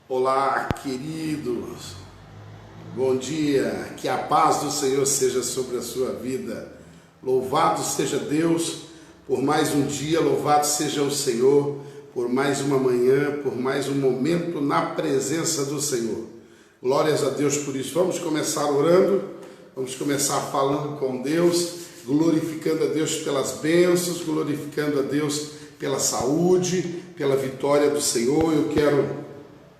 Olá, queridos, bom dia, que a paz do Senhor seja sobre a sua vida. Louvado seja Deus por mais um dia, louvado seja o Senhor por mais uma manhã, por mais um momento na presença do Senhor. Glórias a Deus por isso. Vamos começar orando, vamos começar falando com Deus, glorificando a Deus pelas bênçãos, glorificando a Deus pela saúde, pela vitória do Senhor. Eu quero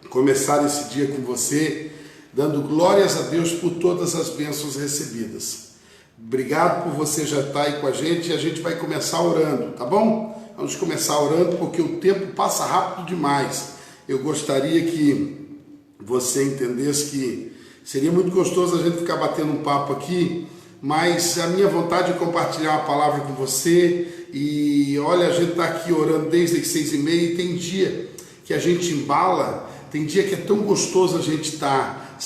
começar esse dia com você, dando glórias a Deus por todas as bênçãos recebidas. Obrigado por você já estar aí com a gente, e a gente vai começar orando, tá bom? Vamos começar orando porque o tempo passa rápido demais. Eu gostaria que você entendesse que seria muito gostoso a gente ficar batendo um papo aqui, mas a minha vontade é compartilhar uma palavra com você. E olha, a gente está aqui orando desde as 6h30 e tem dia que a gente embala. Tem dia que é tão gostoso a gente estar,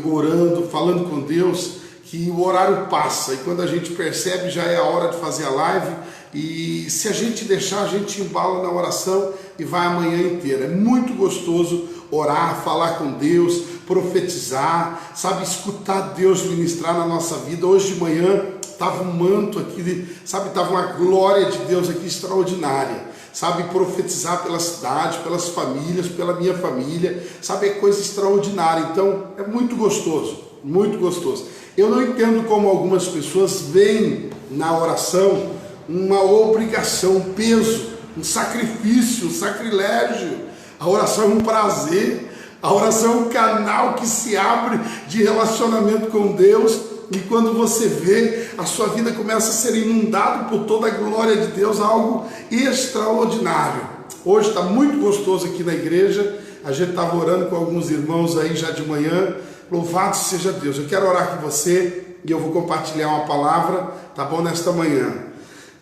orando, falando com Deus, que o horário passa. E quando a gente percebe, já é a hora de fazer a live. E se a gente deixar, a gente embala na oração e vai a manhã inteira. É muito gostoso orar, falar com Deus, profetizar, escutar Deus ministrar na nossa vida. Hoje de manhã estava um manto aqui, estava uma glória de Deus aqui extraordinária. Profetizar pela cidade, pelas famílias, pela minha família, é coisa extraordinária. Então é muito gostoso, muito gostoso. Eu não entendo como algumas pessoas veem na oração uma obrigação, um peso, um sacrifício, um sacrilégio. A oração é um prazer, a oração é um canal que se abre de relacionamento com Deus. E quando você vê, a sua vida começa a ser inundada por toda a glória de Deus, algo extraordinário. Hoje está muito gostoso aqui na igreja, a gente estava orando com alguns irmãos aí já de manhã. Louvado seja Deus. Eu quero orar com você e eu vou compartilhar uma palavra, tá bom, nesta manhã.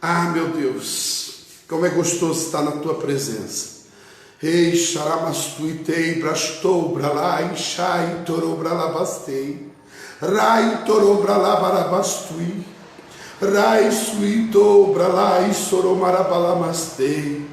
Ah, meu Deus, como é gostoso estar na tua presença. Ei, xaramastuitei, brastou, bralai, xai, torou, bralabastei. Rai torobra labarabastui, rai suito bralai soromarabalamastei.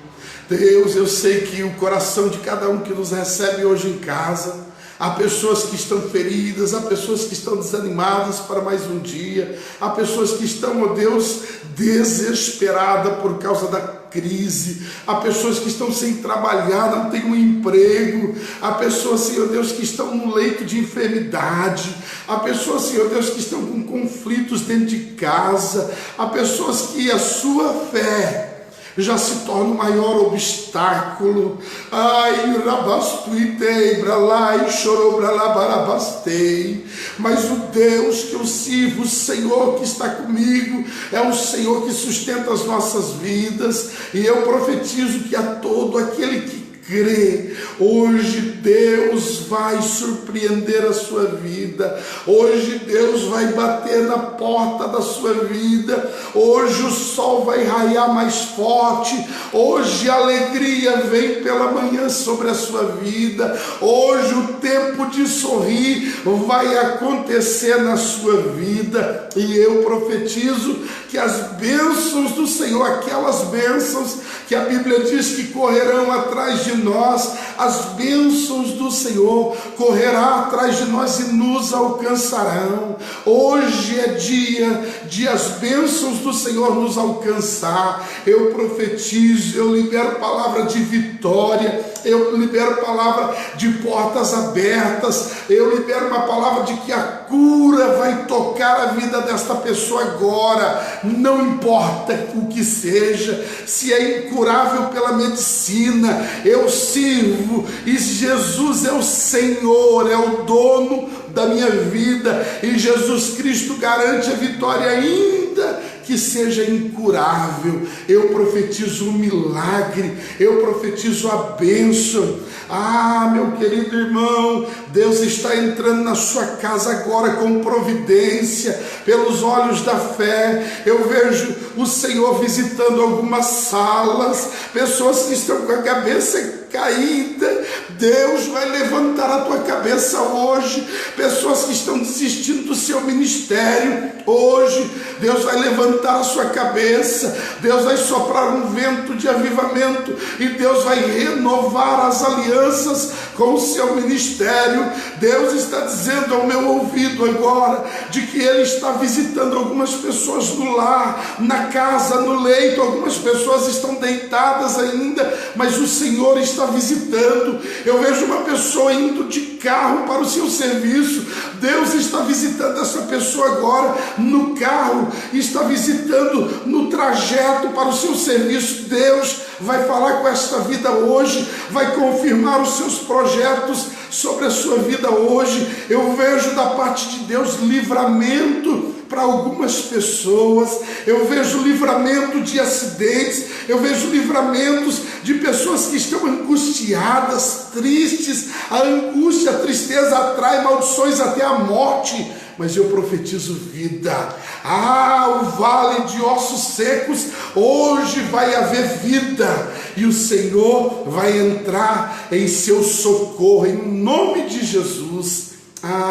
Deus, eu sei que o coração de cada um que nos recebe hoje em casa, há pessoas que estão feridas, há pessoas que estão desanimadas para mais um dia, há pessoas que estão, ó Deus, desesperadas por causa da crise, há pessoas que estão sem trabalhar, não têm um emprego, há pessoas, Senhor Deus, que estão no leito de enfermidade, há pessoas, Senhor Deus, que estão com conflitos dentro de casa, há pessoas que a sua fé já se torna o maior obstáculo. Ai, rabastuitei, bralai, chorou, bralabarabastei. Mas o Deus que eu sirvo, o Senhor que está comigo, é o Senhor que sustenta as nossas vidas. E eu profetizo que a todo aquele que crê, hoje Deus vai surpreender a sua vida, hoje Deus vai bater na porta da sua vida, hoje o sol vai raiar mais forte, hoje a alegria vem pela manhã sobre a sua vida, hoje o tempo de sorrir vai acontecer na sua vida. E eu profetizo que as bênçãos do Senhor, aquelas bênçãos que a Bíblia diz que correrão atrás de nós, as bênçãos do Senhor correrá atrás de nós e nos alcançarão. Hoje é dia de as bênçãos do Senhor nos alcançar. Eu profetizo, eu libero palavra de vitória, eu libero palavra de portas abertas, eu libero uma palavra de que a cura vai tocar a vida desta pessoa agora. Não importa o que seja, se é incurável pela medicina, eu sirvo e Jesus é o Senhor, é o dono da minha vida, e Jesus Cristo garante a vitória ainda que seja incurável. Eu profetizo um milagre, eu profetizo a bênção. Ah, meu querido irmão, Deus está entrando na sua casa agora com providência, pelos olhos da fé. Eu vejo o Senhor visitando algumas salas, pessoas que estão com a cabeça caída, Deus vai levantar a tua cabeça hoje. Pessoas que estão desistindo do seu ministério, hoje Deus vai levantar a sua cabeça, Deus vai soprar um vento de avivamento e Deus vai renovar as alianças com o seu ministério. Deus está dizendo ao meu ouvido agora de que Ele está visitando algumas pessoas no lar, na casa, no leito. Algumas pessoas estão deitadas ainda, mas o Senhor está visitando. Eu vejo uma pessoa indo de carro para o seu serviço. Deus está visitando essa pessoa agora no carro, está visitando no trajeto para o seu serviço. Deus vai falar com esta vida hoje, vai confirmar os seus projetos sobre a sua vida hoje. Eu vejo da parte de Deus livramento para algumas pessoas, eu vejo livramento de acidentes, eu vejo livramentos de pessoas que estão angustiadas, tristes. A angústia, a tristeza atrai maldições até a morte, mas eu profetizo vida. O vale de ossos secos, hoje vai haver vida, e o Senhor vai entrar em seu socorro, em nome de Jesus.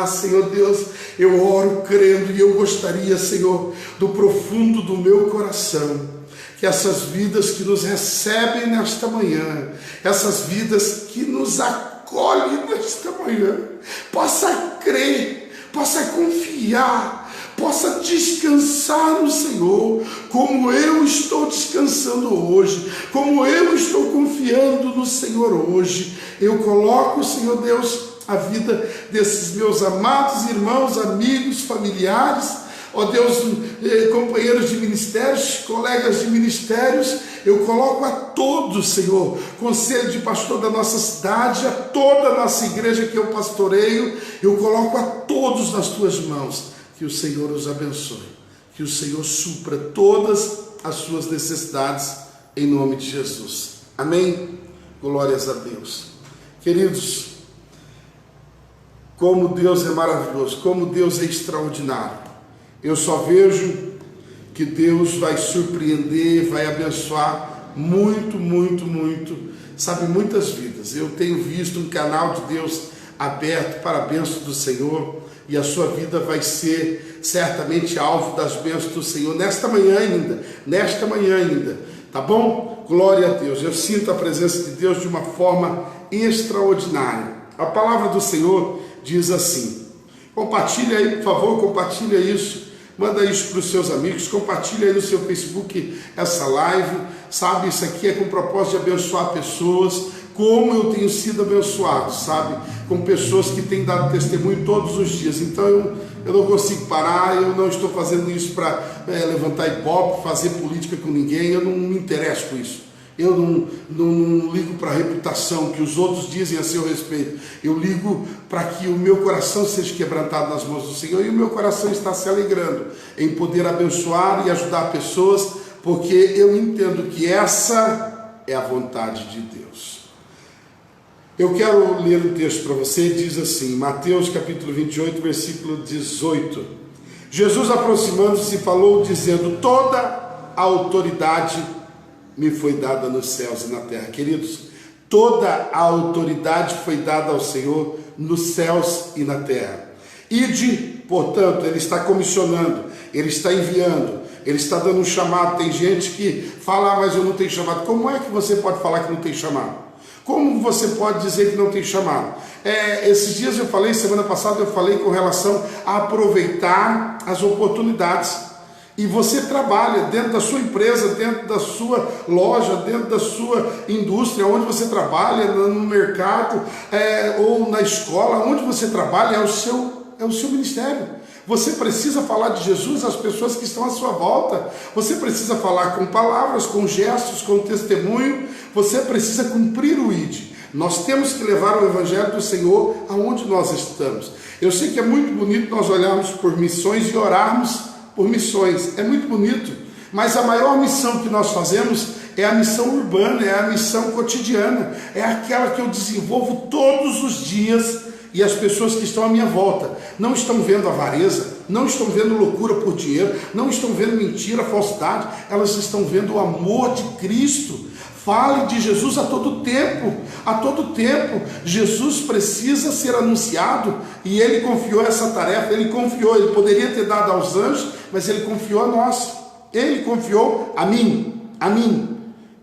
Senhor Deus, eu oro crendo, e eu gostaria, Senhor, do profundo do meu coração, que essas vidas que nos recebem nesta manhã, essas vidas que nos acolhem nesta manhã, possa crer, possa confiar, possa descansar no Senhor, como eu estou descansando hoje, como eu estou confiando no Senhor hoje. Eu coloco, Senhor Deus, a vida desses meus amados irmãos, amigos, familiares, Deus, companheiros de ministérios, colegas de ministérios. Eu coloco a todos, Senhor, conselho de pastor da nossa cidade, a toda a nossa igreja que eu pastoreio, eu coloco a todos nas tuas mãos. Que o Senhor os abençoe, que o Senhor supra todas as suas necessidades, em nome de Jesus. Amém? Glórias a Deus. Queridos, como Deus é maravilhoso, como Deus é extraordinário. Eu só vejo que Deus vai surpreender, vai abençoar muito, muito, muito, sabe, muitas vidas. Eu tenho visto um canal de Deus aberto para a bênção do Senhor, e a sua vida vai ser certamente alvo das bênçãos do Senhor nesta manhã ainda, tá bom? Glória a Deus. Eu sinto a presença de Deus de uma forma extraordinária. A palavra do Senhor diz assim: compartilha aí, por favor, compartilha isso, manda isso para os seus amigos, compartilha aí no seu Facebook essa live, sabe, isso aqui é com o propósito de abençoar pessoas, como eu tenho sido abençoado, sabe, com pessoas que têm dado testemunho todos os dias. Então eu não consigo parar, eu não estou fazendo isso para levantar ibope, fazer política com ninguém, eu não me interesso com isso. Eu não ligo para a reputação que os outros dizem a seu respeito. Eu ligo para que o meu coração seja quebrantado nas mãos do Senhor, e o meu coração está se alegrando em poder abençoar e ajudar pessoas, porque eu entendo que essa é a vontade de Deus. Eu quero ler um texto para você, diz assim, Mateus capítulo 28, versículo 18. Jesus, aproximando-se, falou, dizendo: toda a autoridade me foi dada nos céus e na terra. Queridos, toda a autoridade foi dada ao Senhor nos céus e na terra. Ide, portanto, Ele está comissionando, Ele está enviando, Ele está dando um chamado. Tem gente que fala: mas eu não tenho chamado. Como é que você pode falar que não tem chamado? Como você pode dizer que não tem chamado? Esses dias eu falei, semana passada eu falei com relação a aproveitar as oportunidades. E você trabalha dentro da sua empresa, dentro da sua loja, dentro da sua indústria, onde você trabalha, no mercado, ou na escola, onde você trabalha, é o seu ministério. Você precisa falar de Jesus às pessoas que estão à sua volta. Você precisa falar com palavras, com gestos, com testemunho. Você precisa cumprir o ID. Nós temos que levar o Evangelho do Senhor aonde nós estamos. Eu sei que é muito bonito nós olharmos por missões e orarmos por missões. É muito bonito. Mas a maior missão que nós fazemos é a missão urbana, é a missão cotidiana. É aquela que eu desenvolvo todos os dias. E as pessoas que estão à minha volta não estão vendo avareza, não estão vendo loucura por dinheiro, não estão vendo mentira, falsidade, elas estão vendo o amor de Cristo. Fale de Jesus a todo tempo, a todo tempo. Jesus precisa ser anunciado e ele confiou essa tarefa, ele poderia ter dado aos anjos, mas ele confiou a nós, ele confiou a mim.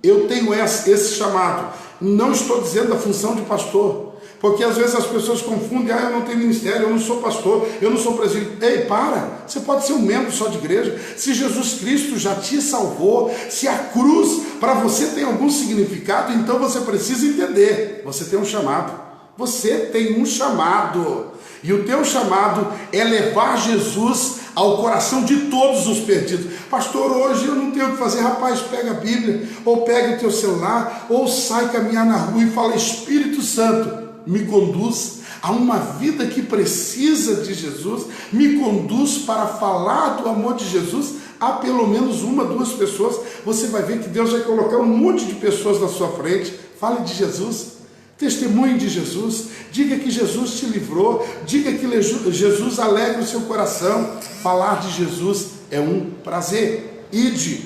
Eu tenho esse chamado. Não estou dizendo da função de pastor, porque às vezes as pessoas confundem, eu não tenho ministério, eu não sou pastor, eu não sou presidente. Ei, para, você pode ser um membro só de igreja. Se Jesus Cristo já te salvou, se a cruz para você tem algum significado, então você precisa entender, você tem um chamado, e o teu chamado é levar Jesus ao coração de todos os perdidos. Pastor, hoje eu não tenho o que fazer. Rapaz, pega a Bíblia, ou pega o teu celular, ou sai caminhar na rua e fala: Espírito Santo, me conduz a uma vida que precisa de Jesus, me conduz para falar do amor de Jesus a pelo menos 1, 2 pessoas. Você vai ver que Deus vai colocar um monte de pessoas na sua frente. Fale de Jesus, testemunhe de Jesus, diga que Jesus te livrou, diga que Jesus alegra o seu coração. Falar de Jesus é um prazer. Ide,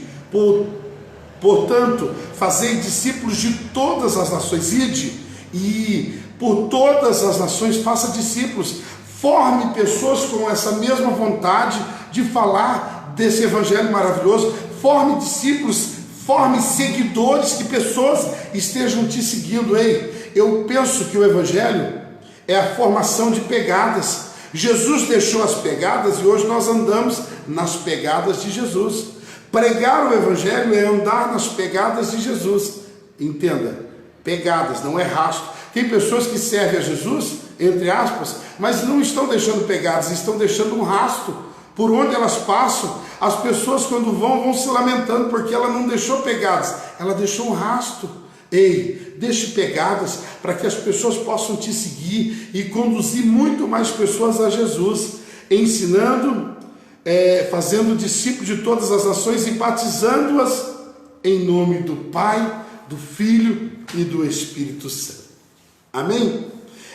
portanto, fazei discípulos de todas as nações. Ide e por todas as nações faça discípulos. Forme pessoas com essa mesma vontade de falar desse evangelho maravilhoso. Forme discípulos, forme seguidores, que pessoas estejam te seguindo. Ei, eu penso que o evangelho é a formação de pegadas. Jesus deixou as pegadas e hoje nós andamos nas pegadas de Jesus. Pregar o evangelho é andar nas pegadas de Jesus. Entenda, pegadas, não é rastro. Tem pessoas que servem a Jesus, entre aspas, mas não estão deixando pegadas, estão deixando um rastro. Por onde elas passam, as pessoas quando vão se lamentando, porque ela não deixou pegadas, ela deixou um rastro. Ei, deixe pegadas para que as pessoas possam te seguir e conduzir muito mais pessoas a Jesus, ensinando, fazendo discípulos de todas as nações e batizando-as em nome do Pai, do Filho e do Espírito Santo. Amém?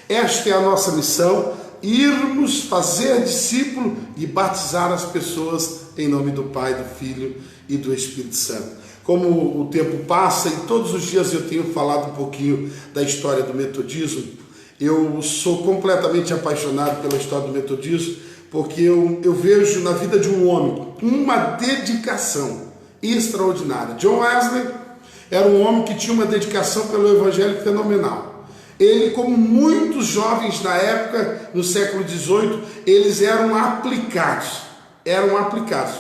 Esta é a nossa missão, irmos fazer discípulo e batizar as pessoas em nome do Pai, do Filho e do Espírito Santo. Como o tempo passa e todos os dias eu tenho falado um pouquinho da história do metodismo, eu sou completamente apaixonado pela história do metodismo, porque eu vejo na vida de um homem uma dedicação extraordinária. John Wesley era um homem que tinha uma dedicação pelo evangelho fenomenal. Ele, como muitos jovens na época, no século XVIII, eles eram aplicados.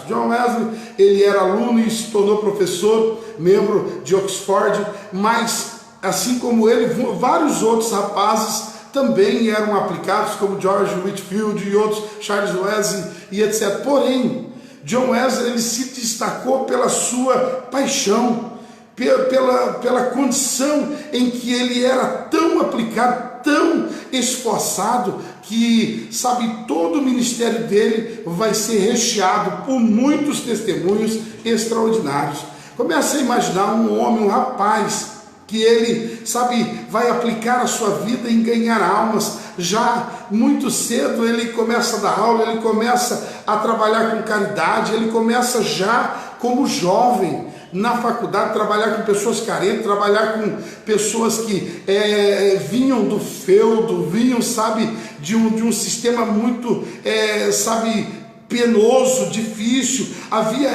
John Wesley, ele era aluno e se tornou professor, membro de Oxford, mas assim como ele, vários outros rapazes também eram aplicados, como George Whitefield e outros, Charles Wesley e etc. Porém, John Wesley, ele se destacou pela sua paixão, pela condição em que ele era tão aplicado, tão esforçado, que, sabe, todo o ministério dele vai ser recheado por muitos testemunhos extraordinários. Comece a imaginar um homem, um rapaz, que ele, sabe, vai aplicar a sua vida em ganhar almas. Já muito cedo ele começa a dar aula, ele começa a trabalhar com caridade, ele começa já como jovem, na faculdade, trabalhar com pessoas carentes, trabalhar com pessoas que vinham do feudo, vinham, sabe, de um sistema muito, penoso, difícil. Havia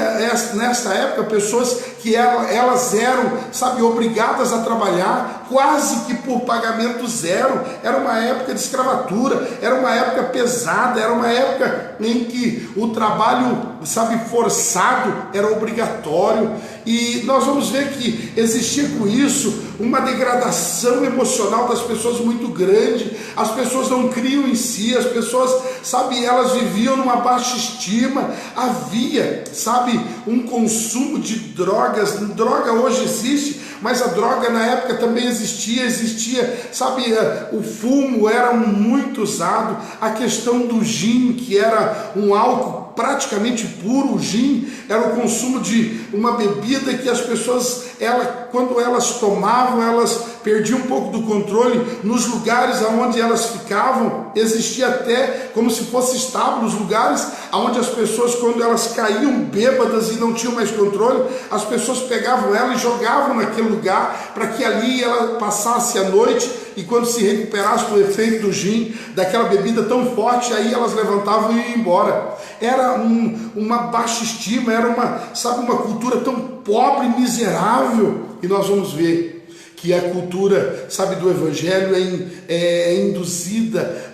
nessa época pessoas que elas eram, sabe, obrigadas a trabalhar quase que por pagamento zero. Era uma época de escravatura, era uma época pesada, era uma época em que o trabalho, sabe, forçado era obrigatório. E nós vamos ver que existia com isso uma degradação emocional das pessoas muito grande. As pessoas não criam em si, as pessoas, sabe, elas viviam numa baixa estima. Havia, sabe, um consumo de drogas. Droga hoje existe, mas a droga na época também existia, sabe, o fumo era muito usado, a questão do gin, que era um álcool praticamente puro. O gin era o consumo de uma bebida que as pessoas quando elas tomavam, elas perdiam um pouco do controle. Nos lugares onde elas ficavam, existia até como se fosse estábulos, lugares onde as pessoas, quando elas caíam bêbadas e não tinham mais controle, as pessoas pegavam ela e jogavam naquele lugar, para que ali ela passasse a noite, e quando se recuperasse do efeito do gin, daquela bebida tão forte, aí elas levantavam e iam embora. Era uma baixa estima, era uma cultura tão pobre e miserável. E nós vamos ver que a cultura, do Evangelho é induzida,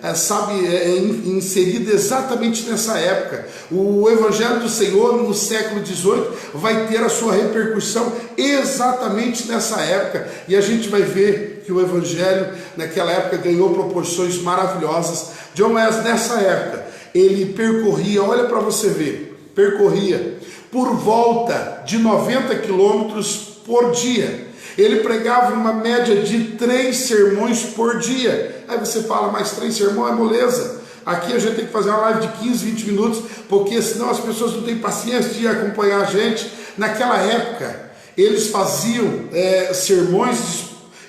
inserida exatamente nessa época. O Evangelho do Senhor no século XVIII vai ter a sua repercussão exatamente nessa época, e a gente vai ver que o Evangelho naquela época ganhou proporções maravilhosas. John Wesley, nessa época, ele percorria, olha para você ver, percorria por volta de 90 quilômetros por dia. Ele pregava uma média de 3 sermões por dia. Aí você fala, mas 3 sermões é moleza. Aqui a gente tem que fazer uma live de 15, 20 minutos, porque senão as pessoas não têm paciência de acompanhar a gente. Naquela época, eles faziam sermões,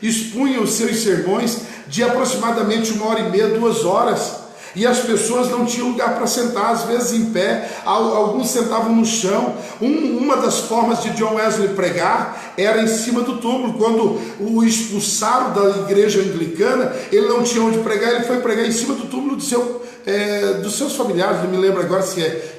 expunham os seus sermões de aproximadamente 1h30, 2 horas. E as pessoas não tinham lugar para sentar, às vezes em pé, alguns sentavam no chão. Uma das formas de John Wesley pregar era em cima do túmulo. Quando o expulsaram da igreja anglicana, ele não tinha onde pregar, ele foi pregar em cima do túmulo dos seus familiares. Não me lembro agora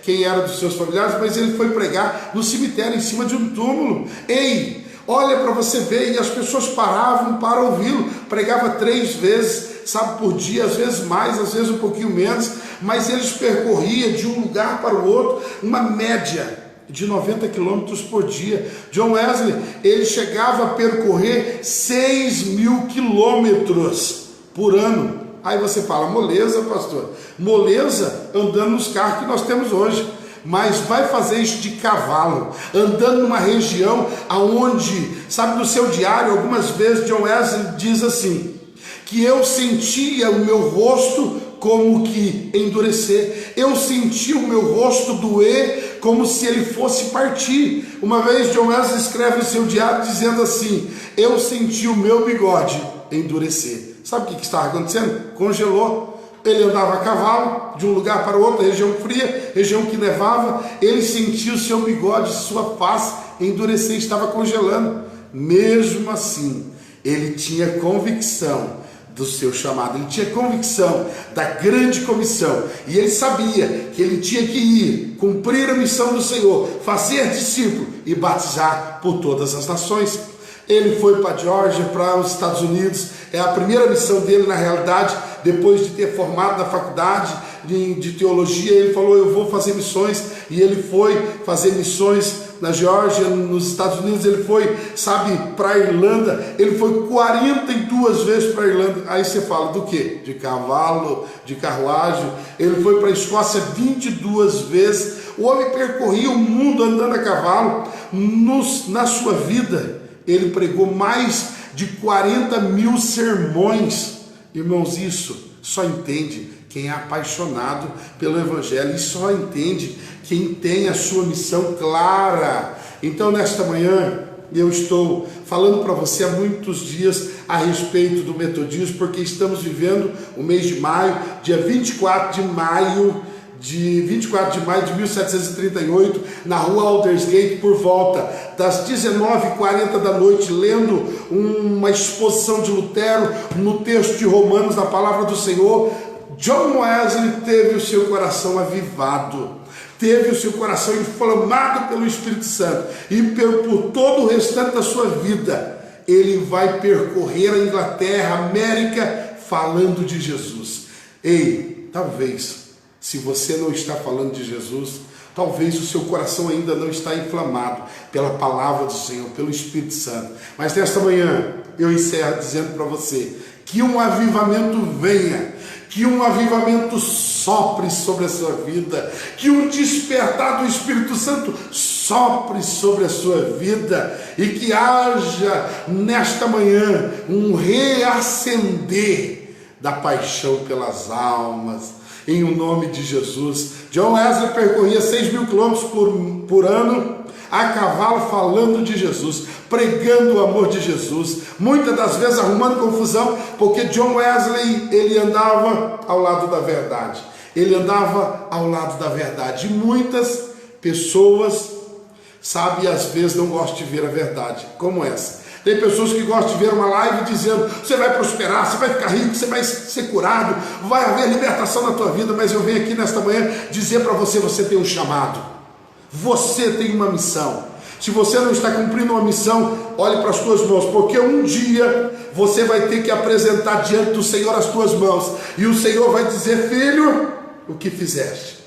quem era dos seus familiares, mas ele foi pregar no cemitério, em cima de um túmulo. Ei, olha para você ver, e as pessoas paravam para ouvi-lo. Pregava 3 vezes, por dia, às vezes mais, às vezes um pouquinho menos, mas eles percorriam de um lugar para o outro, uma média de 90 quilômetros por dia. John Wesley, ele chegava a percorrer 6.000 quilômetros por ano. Aí você fala, moleza, pastor, moleza andando nos carros que nós temos hoje. Mas vai fazer isso de cavalo, andando numa região aonde, no seu diário, algumas vezes John Wesley diz assim, que eu sentia o meu rosto como que endurecer, eu sentia o meu rosto doer como se ele fosse partir. Uma vez John Wesley escreve no seu diário dizendo assim, eu senti o meu bigode endurecer. Sabe o que estava acontecendo? Congelou. Ele andava a cavalo de um lugar para o outro, região fria, região que nevava, ele sentia o seu bigode, sua face endurecer, estava congelando. Mesmo assim, ele tinha convicção do seu chamado, ele tinha convicção da grande comissão, e ele sabia que ele tinha que ir, cumprir a missão do Senhor, fazer discípulo e batizar por todas as nações. Ele foi para a Geórgia, para os Estados Unidos, é a primeira missão dele na realidade, depois de ter formado na faculdade de teologia. Ele falou, eu vou fazer missões, e ele foi fazer missões na Geórgia, nos Estados Unidos. Ele foi, para a Irlanda, ele foi 42 vezes para a Irlanda. Aí você fala do quê? De cavalo, de carruagem. Ele foi para a Escócia 22 vezes. O homem percorria o mundo andando a cavalo. Na sua vida, ele pregou mais de 40.000 sermões. Irmãos, isso só entende quem é apaixonado pelo Evangelho, e só entende quem tem a sua missão clara. Então, nesta manhã, eu estou falando para você há muitos dias a respeito do metodismo, porque estamos vivendo o mês de maio, dia 24 de maio de 1738, na rua Aldersgate, por volta das 19h40 da noite, lendo uma exposição de Lutero no texto de Romanos, na palavra do Senhor. John Wesley teve o seu coração avivado, teve o seu coração inflamado pelo Espírito Santo, e por todo o restante da sua vida, ele vai percorrer a Inglaterra, a América, falando de Jesus. Ei, talvez, se você não está falando de Jesus, talvez o seu coração ainda não está inflamado pela palavra do Senhor, pelo Espírito Santo. Mas nesta manhã, eu encerro dizendo para você, que um avivamento venha, que um avivamento sopre sobre a sua vida, que um despertar do Espírito Santo sopre sobre a sua vida, e que haja nesta manhã um reacender da paixão pelas almas, em o nome de Jesus. John Wesley percorria 6.000 quilômetros por ano. a cavalo falando de Jesus, pregando o amor de Jesus, muitas das vezes arrumando confusão, porque John Wesley, ele andava ao lado da verdade, ele andava ao lado da verdade, e muitas pessoas, sabe, às vezes não gostam de ver a verdade, como essa. Tem pessoas que gostam de ver uma live dizendo, você vai prosperar, você vai ficar rico, você vai ser curado, vai haver libertação na tua vida, mas eu venho aqui nesta manhã dizer para você, você tem um chamado, você tem uma missão. Se você não está cumprindo uma missão, olhe para as tuas mãos, porque um dia você vai ter que apresentar diante do Senhor as tuas mãos, e o Senhor vai dizer, filho, o que fizeste?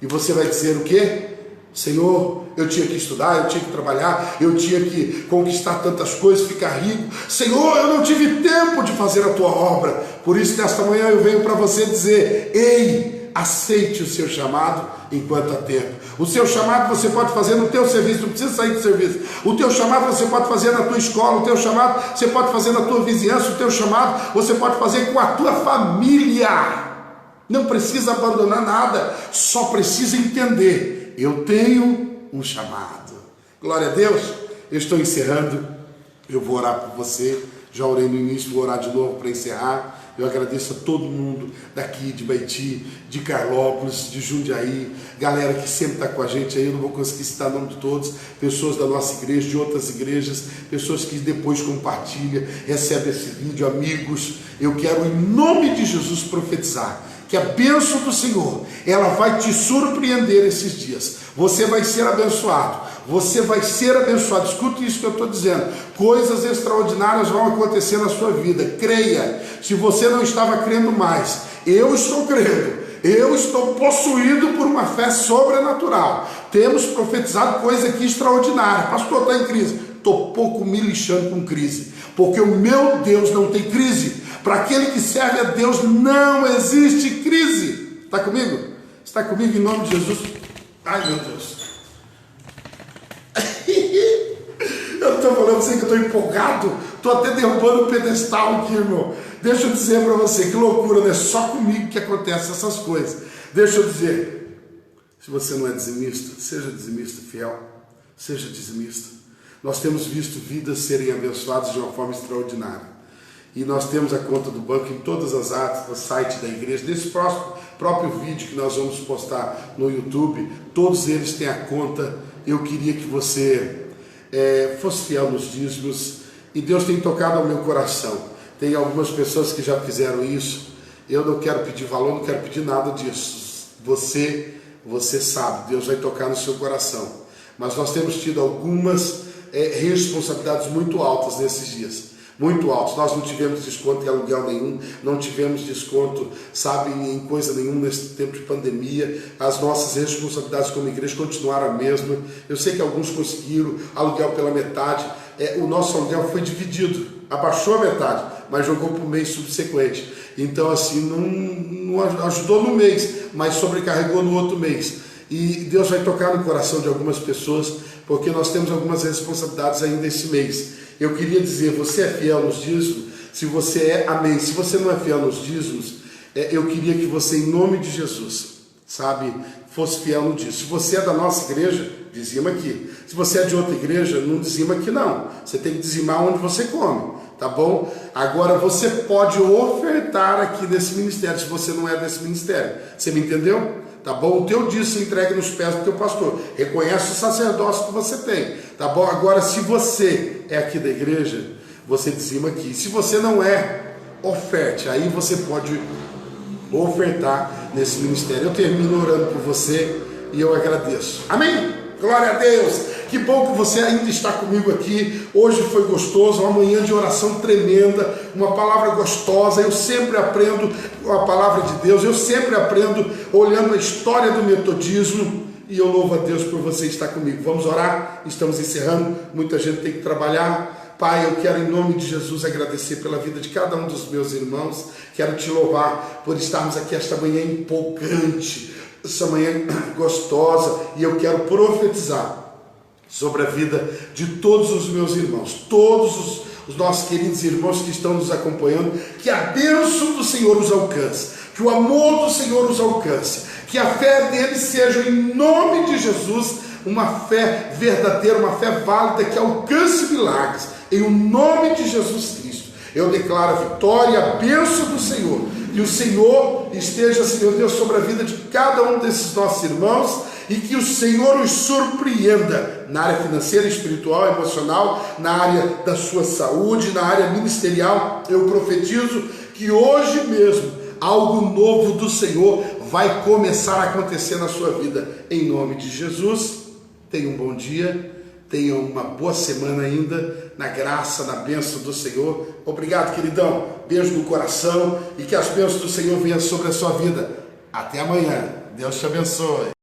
E você vai dizer o quê? Senhor, eu tinha que estudar, eu tinha que trabalhar, eu tinha que conquistar tantas coisas, ficar rico. Senhor, eu não tive tempo de fazer a tua obra. Por isso, nesta manhã eu venho para você dizer, ei, aceite o seu chamado enquanto há tempo. O seu chamado você pode fazer no teu serviço, não precisa sair do serviço. O teu chamado você pode fazer na tua escola, o teu chamado você pode fazer na tua vizinhança, o teu chamado você pode fazer com a tua família. Não precisa abandonar nada, só precisa entender. Eu tenho um chamado. Glória a Deus. Eu estou encerrando. Eu vou orar por você. Já orei no início, vou orar de novo para encerrar. Eu agradeço a todo mundo daqui de Baiti, de Carlópolis, de Jundiaí, galera que sempre está com a gente aí, eu não vou conseguir citar o nome de todos, pessoas da nossa igreja, de outras igrejas, pessoas que depois compartilham, recebem esse vídeo, amigos. Eu quero em nome de Jesus profetizar que a bênção do Senhor, ela vai te surpreender esses dias. Você vai ser abençoado. Você vai ser abençoado. Escute isso que eu estou dizendo. Coisas extraordinárias vão acontecer na sua vida. Creia. Se você não estava crendo mais, eu estou crendo. Eu estou possuído por uma fé sobrenatural. Temos profetizado coisa aqui extraordinária. Pastor, está em crise. Estou pouco me lixando com crise, porque o meu Deus não tem crise. Para aquele que serve a Deus não existe crise. Está comigo? Está comigo em nome de Jesus? Ai, meu Deus. Eu estou falando assim que eu estou empolgado. Estou até derrubando o pedestal aqui, irmão. Deixa eu dizer para você, que loucura, não é só comigo que acontecem essas coisas. Deixa eu dizer, se você não é dizimista, seja dizimista fiel, seja dizimista. Nós temos visto vidas serem abençoadas de uma forma extraordinária. E nós temos a conta do banco em todas as artes, no site da igreja. Nesse próprio vídeo que nós vamos postar no YouTube, todos eles têm a conta. Eu queria que você fosse fiel nos dízimos. E Deus tem tocado ao meu coração. Tem algumas pessoas que já fizeram isso. Eu não quero pedir valor, não quero pedir nada disso. Você sabe, Deus vai tocar no seu coração. Mas nós temos tido algumas responsabilidades muito altas nesses dias. Muito altos. Nós não tivemos desconto em aluguel nenhum, não tivemos desconto, sabe, em coisa nenhuma nesse tempo de pandemia. As nossas responsabilidades como igreja continuaram a mesma. Eu sei que alguns conseguiram aluguel pela metade. O nosso aluguel foi dividido, abaixou a metade, mas jogou para o mês subsequente. Então, assim, não ajudou no mês, mas sobrecarregou no outro mês. E Deus vai tocar no coração de algumas pessoas, porque nós temos algumas responsabilidades ainda esse mês. Eu queria dizer, você é fiel nos dízimos? Se você é, amém. Se você não é fiel nos dízimos, eu queria que você, em nome de Jesus, sabe, fosse fiel no dízimo. Se você é da nossa igreja, dizima aqui. Se você é de outra igreja, não dizima aqui não. Você tem que dizimar onde você come, tá bom? Agora, você pode ofertar aqui nesse ministério, se você não é desse ministério. Você me entendeu? Tá bom? O teu dízimo se entrega nos pés do teu pastor. Reconhece o sacerdócio que você tem. Tá bom? Agora, se você é aqui da igreja, você dizima aqui. Se você não é, oferte. Aí você pode ofertar nesse ministério. Eu termino orando por você e eu agradeço. Amém? Glória a Deus. Que bom que você ainda está comigo aqui. Hoje foi gostoso, uma manhã de oração tremenda, uma palavra gostosa. Eu sempre aprendo a palavra de Deus, eu sempre aprendo olhando a história do metodismo. E eu louvo a Deus por você estar comigo. Vamos orar? Estamos encerrando. Muita gente tem que trabalhar. Pai, eu quero em nome de Jesus agradecer pela vida de cada um dos meus irmãos. Quero te louvar por estarmos aqui esta manhã empolgante, essa manhã gostosa. E eu quero profetizar sobre a vida de todos os meus irmãos, todos os nossos queridos irmãos que estão nos acompanhando, que a bênção do Senhor os alcance, que o amor do Senhor os alcance, que a fé deles seja, em nome de Jesus, uma fé verdadeira, uma fé válida que alcance milagres. Em o nome de Jesus Cristo, eu declaro a vitória e a bênção do Senhor. Que o Senhor esteja, Senhor Deus, sobre a vida de cada um desses nossos irmãos e que o Senhor os surpreenda na área financeira, espiritual, emocional, na área da sua saúde, na área ministerial. Eu profetizo que hoje mesmo algo novo do Senhor vai começar a acontecer na sua vida, em nome de Jesus. Tenha um bom dia, tenha uma boa semana ainda, na graça, na bênção do Senhor. Obrigado, queridão, beijo no coração e que as bênçãos do Senhor venham sobre a sua vida. Até amanhã, Deus te abençoe.